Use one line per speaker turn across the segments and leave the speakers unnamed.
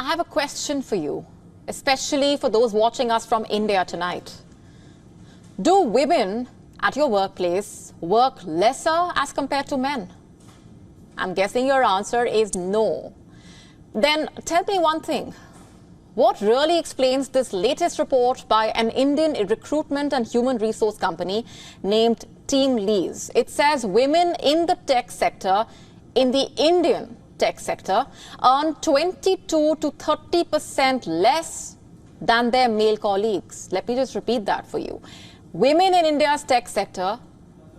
I have a question for you, especially for those watching us from India tonight. Do women at your workplace work lesser as compared to men? I'm guessing your answer is no. Then tell me one thing. What really explains this latest report by an Indian recruitment and human resource company named Team Leads? It says women in the tech sector, in the Indian tech sector, earn 22 to 30% less than their male colleagues. Let me just repeat that for you. Women in India's tech sector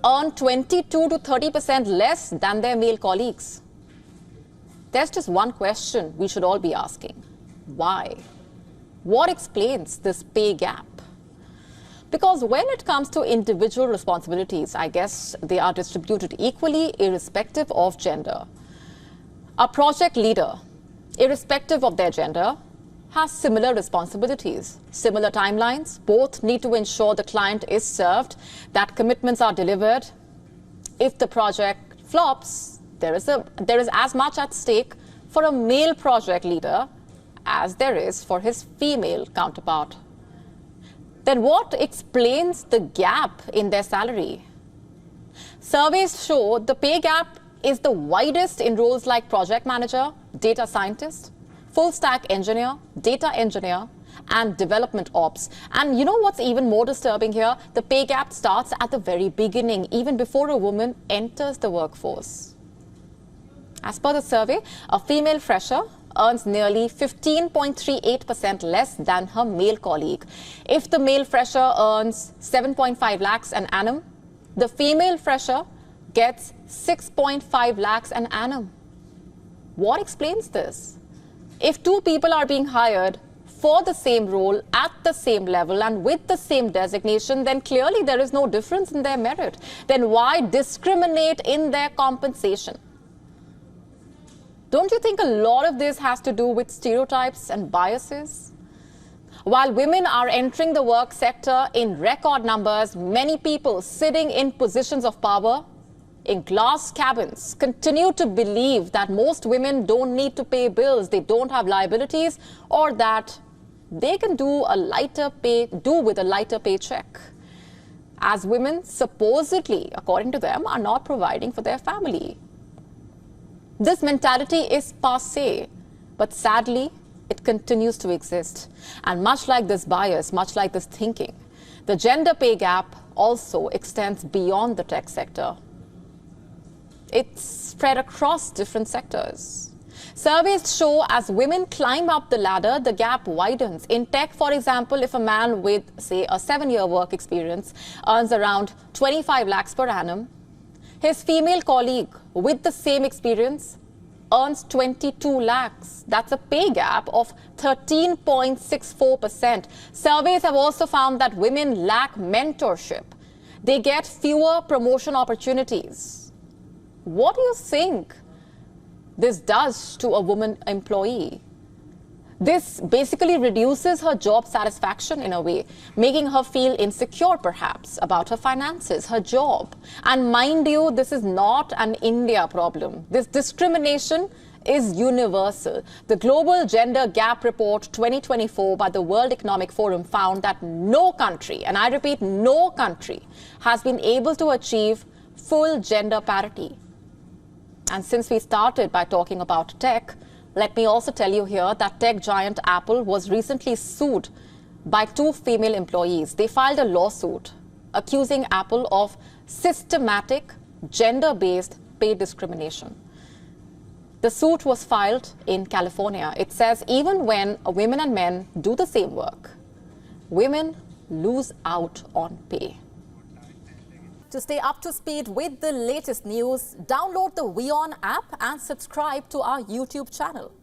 earn 22 to 30% less than their male colleagues. There's just one question we should all be asking. Why? What explains this pay gap? Because when it comes to individual responsibilities, I guess they are distributed equally, irrespective of gender. A project leader, irrespective of their gender, has similar responsibilities, similar timelines. Both need to ensure the client is served, that commitments are delivered. If the project flops, there is as much at stake for a male project leader as there is for his female counterpart. Then what explains the gap in their salary? Surveys show the pay gap is the widest in roles like project manager, data scientist, full stack engineer, data engineer, and development ops. And you know what's even more disturbing here? The pay gap starts at the very beginning, even before a woman enters the workforce. As per the survey, a female fresher earns nearly 15.38% less than her male colleague. If the male fresher earns 7.5 lakhs an annum, the female fresher gets 6.5 lakhs an annum. What explains this? If two people are being hired for the same role, at the same level, and with the same designation, then clearly there is no difference in their merit. Then why discriminate in their compensation? Don't you think a lot of this has to do with stereotypes and biases? While women are entering the work sector in record numbers, many people sitting in positions of power in glass cabins continue to believe that most women don't need to pay bills, they don't have liabilities, or that they can do with a lighter paycheck, as women supposedly, according to them, are not providing for their family. This mentality is passé, but sadly, it continues to exist. And much like this bias, much like this thinking, the gender pay gap also extends beyond the tech sector. It's spread across different sectors. Surveys show as women climb up the ladder, the gap widens. In tech, for example, if a man with, say, a 7-year work experience earns around 25 lakhs per annum, his female colleague with the same experience earns 22 lakhs. That's a pay gap of 13.64%. Surveys have also found that women lack mentorship. They get fewer promotion opportunities. What do you think this does to a woman employee? This basically reduces her job satisfaction in a way, making her feel insecure perhaps about her finances, her job. And mind you, this is not an India problem. This discrimination is universal. The Global Gender Gap Report 2024 by the World Economic Forum found that no country, and I repeat, no country, has been able to achieve full gender parity. And since we started by talking about tech, let me also tell you here that tech giant Apple was recently sued by 2 female employees. They filed a lawsuit accusing Apple of systematic gender-based pay discrimination. The suit was filed in California. It says even when women and men do the same work, women lose out on pay. To stay up to speed with the latest news, download the WION app and subscribe to our YouTube channel.